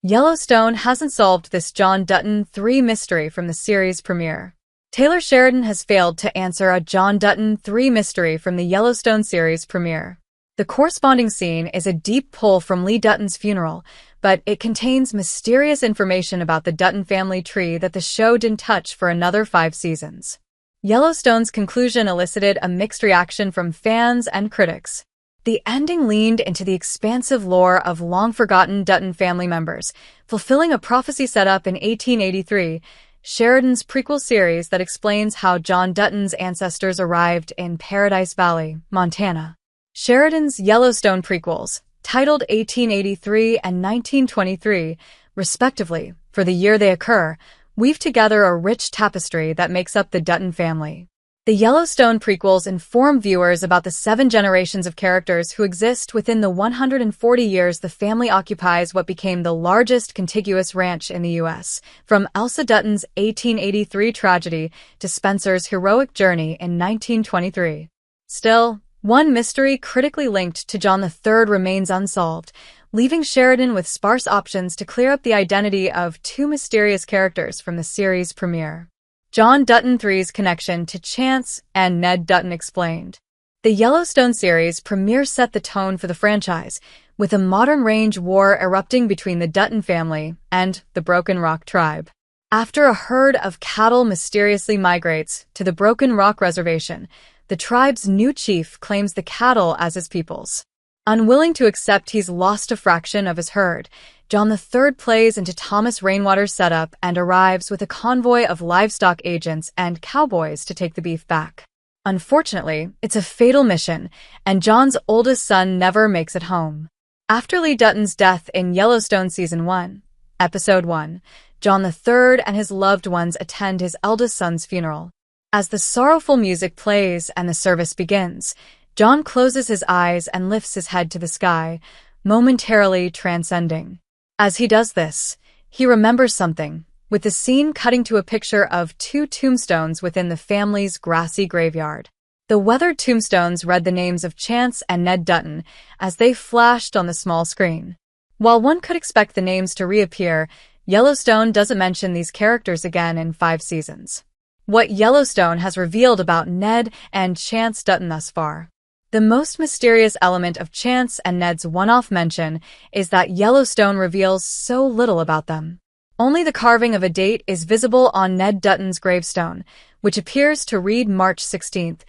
Yellowstone hasn't solved this John Dutton III mystery from the series premiere. Taylor Sheridan has failed to answer a John Dutton III mystery from the Yellowstone series premiere. The corresponding scene is a deep pull from Lee Dutton's funeral, but it contains mysterious information about the Dutton family tree that the show didn't touch for another 5 seasons. Yellowstone's conclusion elicited a mixed reaction from fans and critics. The ending leaned into the expansive lore of long-forgotten Dutton family members, fulfilling a prophecy set up in 1883, Sheridan's prequel series that explains how John Dutton's ancestors arrived in Paradise Valley, Montana. Sheridan's Yellowstone prequels, titled 1883 and 1923, respectively, for the year they occur, weave together a rich tapestry that makes up the Dutton family. The Yellowstone prequels inform viewers about the 7 generations of characters who exist within the 140 years the family occupies what became the largest contiguous ranch in the U.S., from Elsa Dutton's 1883 tragedy to Spencer's heroic journey in 1923. Still, one mystery critically linked to John III remains unsolved, leaving Sheridan with sparse options to clear up the identity of 2 mysterious characters from the series premiere. John Dutton III's connection to Chance and Ned Dutton explained. The Yellowstone series premiere set the tone for the franchise, with a modern range war erupting between the Dutton family and the Broken Rock tribe. After a herd of cattle mysteriously migrates to the Broken Rock Reservation, the tribe's new chief claims the cattle as his people's. Unwilling to accept he's lost a fraction of his herd, John III plays into Thomas Rainwater's setup and arrives with a convoy of livestock agents and cowboys to take the beef back. Unfortunately, it's a fatal mission, and John's oldest son never makes it home. After Lee Dutton's death in Yellowstone Season 1, Episode 1, John III and his loved ones attend his eldest son's funeral. As the sorrowful music plays and the service begins, John closes his eyes and lifts his head to the sky, momentarily transcending. As he does this, he remembers something, with the scene cutting to a picture of 2 tombstones within the family's grassy graveyard. The weathered tombstones read the names of Chance and Ned Dutton as they flashed on the small screen. While one could expect the names to reappear, Yellowstone doesn't mention these characters again in 5 seasons. What Yellowstone has revealed about Ned and Chance Dutton thus far. The most mysterious element of Chance and Ned's one-off mention is that Yellowstone reveals so little about them. Only the carving of a date is visible on Ned Dutton's gravestone, which appears to read March 16,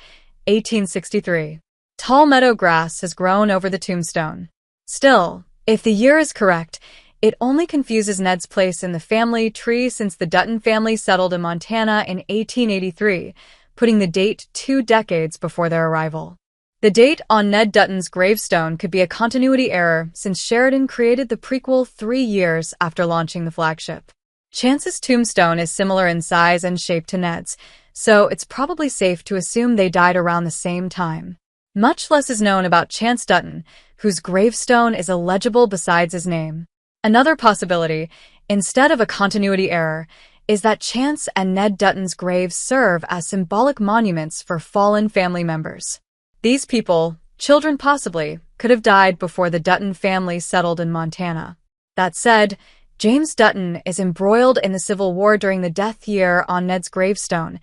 1863. Tall meadow grass has grown over the tombstone. Still, if the year is correct, it only confuses Ned's place in the family tree since the Dutton family settled in Montana in 1883, putting the date 2 decades before their arrival. The date on Ned Dutton's gravestone could be a continuity error since Sheridan created the prequel 3 years after launching the flagship. Chance's tombstone is similar in size and shape to Ned's, so it's probably safe to assume they died around the same time. Much less is known about Chance Dutton, whose gravestone is illegible besides his name. Another possibility, instead of a continuity error, is that Chance and Ned Dutton's graves serve as symbolic monuments for fallen family members. These people, children possibly, could have died before the Dutton family settled in Montana. That said, James Dutton is embroiled in the Civil War during the death year on Ned's gravestone,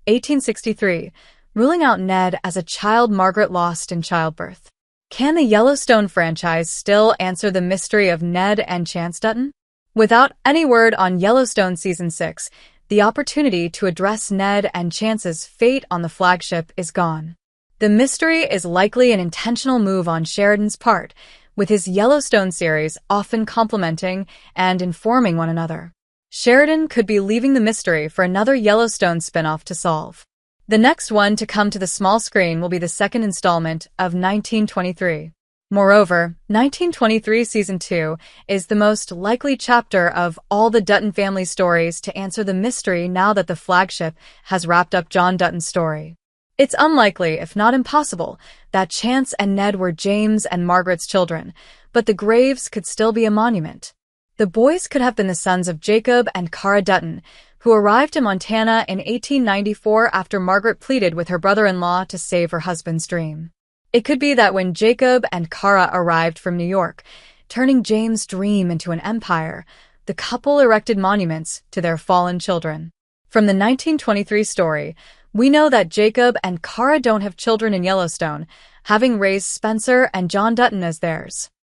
1863, ruling out Ned as a child Margaret lost in childbirth. Can the Yellowstone franchise still answer the mystery of Ned and Chance Dutton? Without any word on Yellowstone Season 6, the opportunity to address Ned and Chance's fate on the flagship is gone. The mystery is likely an intentional move on Sheridan's part, with his Yellowstone series often complementing and informing one another. Sheridan could be leaving the mystery for another Yellowstone spinoff to solve. The next one to come to the small screen will be the 2nd installment of 1923. Moreover, 1923 Season 2 is the most likely chapter of all the Dutton family stories to answer the mystery now that the flagship has wrapped up John Dutton's story. It's unlikely, if not impossible, that Chance and Ned were James and Margaret's children, but the graves could still be a monument. The boys could have been the sons of Jacob and Cara Dutton, who arrived in Montana in 1894 after Margaret pleaded with her brother-in-law to save her husband's dream. It could be that when Jacob and Cara arrived from New York, turning James' dream into an empire. The couple erected monuments to their fallen children. From the 1923 story, we know that Jacob and Kara don't have children in Yellowstone, having raised Spencer and John Dutton as theirs.